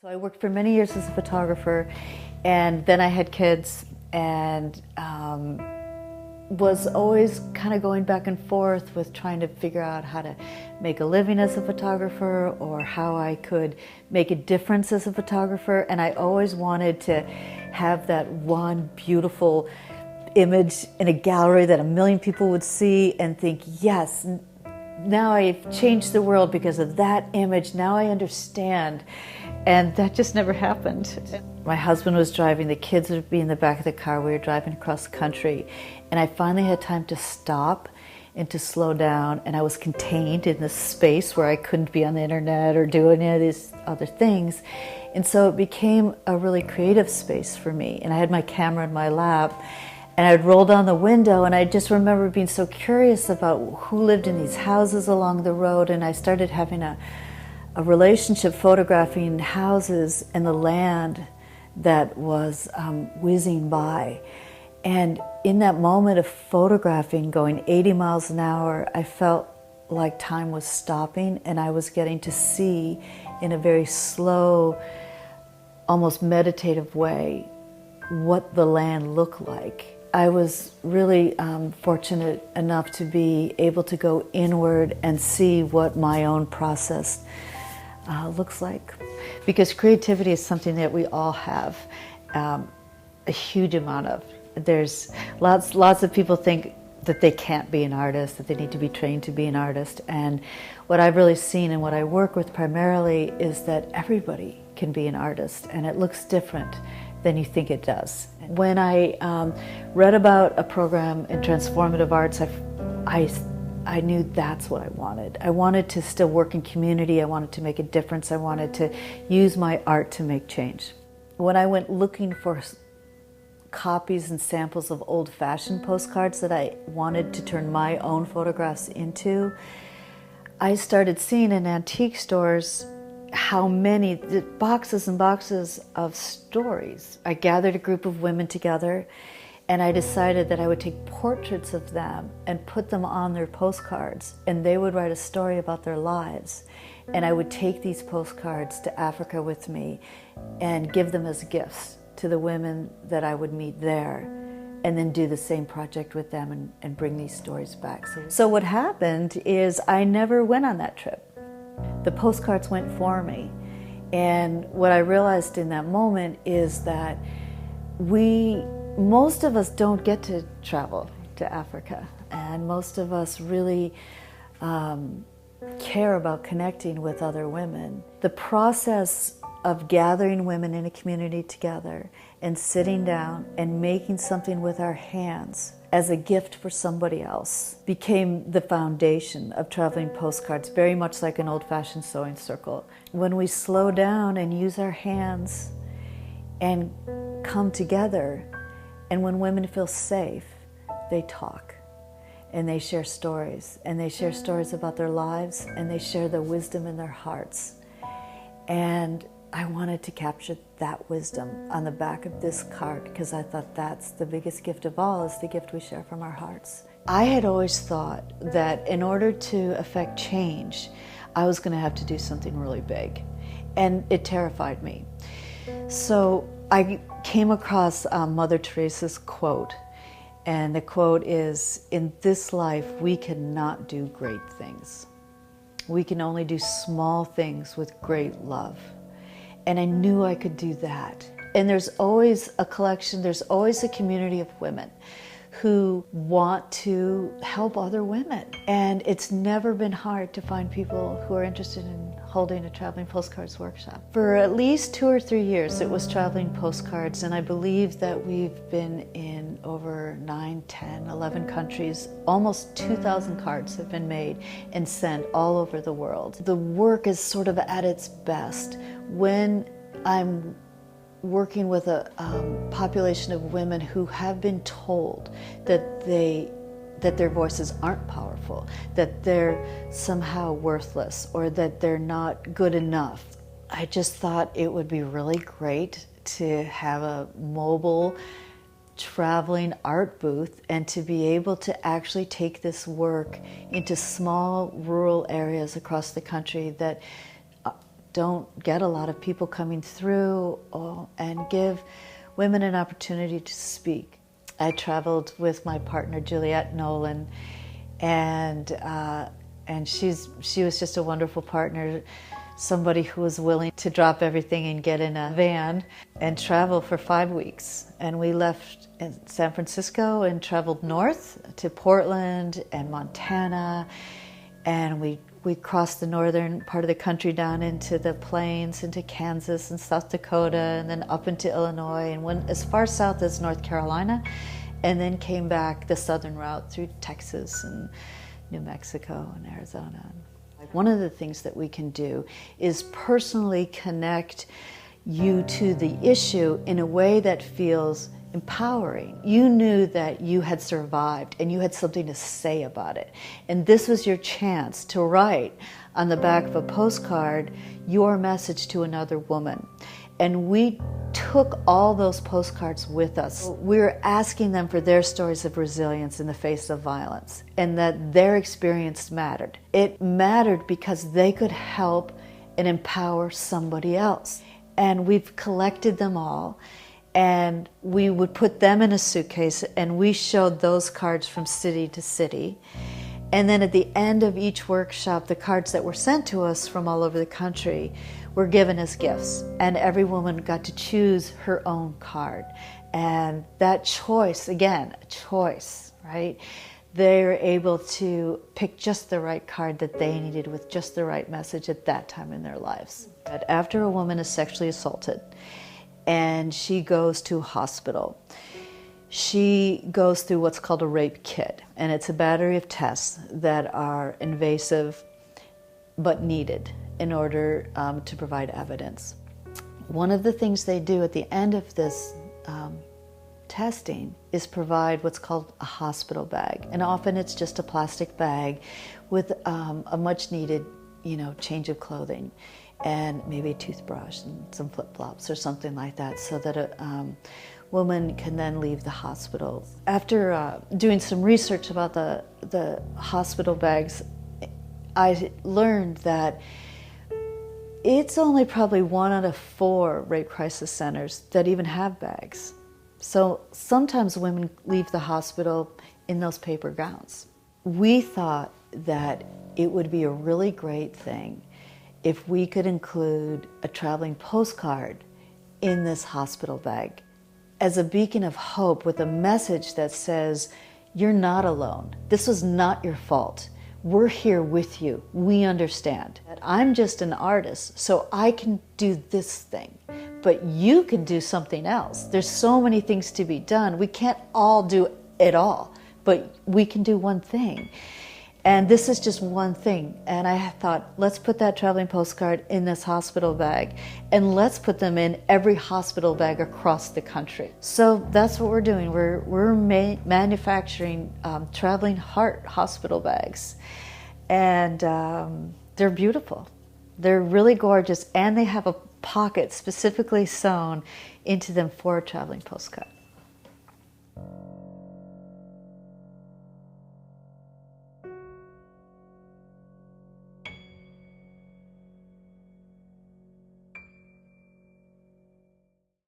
So I worked for many years as a photographer, and then I had kids, and was always kind of going back and forth with trying to figure out how to make a living as a photographer or how I could make a difference as a photographer. And I always wanted to have that one beautiful image in a gallery that a million people would see and think, yes, now I've changed the world because of that image. Now I understand. And that just never happened. My husband was driving, the kids would be in the back of the car, we were driving across the country, and I finally had time to stop and to slow down, and I was contained in this space where I couldn't be on the internet or do any of these other things. And so it became a really creative space for me, and I had my camera in my lap, and I'd roll down the window, and I just remember being so curious about who lived in these houses along the road, and I started having a relationship photographing houses and the land that was whizzing by. And in that moment of photographing, going 80 miles an hour, I felt like time was stopping, and I was getting to see in a very slow, almost meditative way what the land looked like. I was really fortunate enough to be able to go inward and see what my own process looks like. Because creativity is something that we all have a huge amount of. There's lots of people think that they can't be an artist, that they need to be trained to be an artist. And what I've really seen and what I work with primarily is that everybody can be an artist, and it looks different than you think it does. When I read about a program in transformative arts, I knew that's what I wanted. I wanted to still work in community. I wanted to make a difference. I wanted to use my art to make change. When I went looking for copies and samples of old-fashioned postcards that I wanted to turn my own photographs into, I started seeing in antique stores how many boxes and boxes of stories. I gathered a group of women together, and I decided that I would take portraits of them and put them on their postcards, and they would write a story about their lives. And I would take these postcards to Africa with me and give them as gifts to the women that I would meet there, and then do the same project with them and bring these stories back. So what happened is I never went on that trip. The postcards went for me. And what I realized in that moment is that most of us don't get to travel to Africa, and most of us really care about connecting with other women. The process of gathering women in a community together and sitting down and making something with our hands as a gift for somebody else became the foundation of Traveling Postcards, very much like an old-fashioned sewing circle. When we slow down and use our hands and come together, and when women feel safe, they talk, and they share stories, and they share stories about their lives, and they share the wisdom in their hearts. And I wanted to capture that wisdom on the back of this card, because I thought that's the biggest gift of all, is the gift we share from our hearts. I had always thought that in order to affect change, I was going to have to do something really big, and it terrified me. So I came across Mother Teresa's quote, and the quote is, "In this life, we cannot do great things. We can only do small things with great love." And I knew I could do that. And there's always a collection, there's always a community of women who want to help other women. And it's never been hard to find people who are interested in holding a Traveling Postcards workshop. For at least 2 or 3 years, it was Traveling Postcards, and I believe that we've been in over 9, 10, 11 countries. Almost 2,000 cards have been made and sent all over the world. The work is sort of at its best when I'm working with a population of women who have been told that their voices aren't powerful, that they're somehow worthless, or that they're not good enough. I just thought it would be really great to have a mobile traveling art booth and to be able to actually take this work into small rural areas across the country that don't get a lot of people coming through, and give women an opportunity to speak. I traveled with my partner Juliette Nolan, and she was just a wonderful partner, somebody who was willing to drop everything and get in a van and travel for 5 weeks. And we left in San Francisco and traveled north to Portland and Montana, and we crossed the northern part of the country down into the plains, into Kansas and South Dakota, and then up into Illinois, and went as far south as North Carolina, and then came back the southern route through Texas and New Mexico and Arizona. One of the things that we can do is personally connect you to the issue in a way that feels empowering. You knew that you had survived and you had something to say about it. And this was your chance to write on the back of a postcard your message to another woman. And we took all those postcards with us. We were asking them for their stories of resilience in the face of violence, and that their experience mattered. It mattered because they could help and empower somebody else. And we've collected them all, and we would put them in a suitcase, and we showed those cards from city to city. And then at the end of each workshop, the cards that were sent to us from all over the country were given as gifts, and every woman got to choose her own card. And that choice, again, a choice, right? They're able to pick just the right card that they needed with just the right message at that time in their lives. But after a woman is sexually assaulted and she goes to a hospital, she goes through what's called a rape kit, and it's a battery of tests that are invasive but needed in order to provide evidence. One of the things they do at the end of this testing is provide what's called a hospital bag, and often it's just a plastic bag with a much needed, change of clothing and maybe a toothbrush and some flip-flops or something like that, so that a woman can then leave the hospital. After doing some research about the hospital bags, I learned that it's only probably 1 out of 4 rape crisis centers that even have bags. So sometimes women leave the hospital in those paper gowns. We thought that it would be a really great thing if we could include a traveling postcard in this hospital bag as a beacon of hope, with a message that says, you're not alone. This was not your fault. We're here with you. We understand. I'm just an artist, so I can do this thing, but you can do something else. There's so many things to be done. We can't all do it all, but we can do one thing. And this is just one thing. And I thought, let's put that traveling postcard in this hospital bag, and let's put them in every hospital bag across the country. So that's what we're doing. We're manufacturing traveling heart hospital bags. And they're beautiful. They're really gorgeous, and they have a pocket specifically sewn into them for a traveling postcard.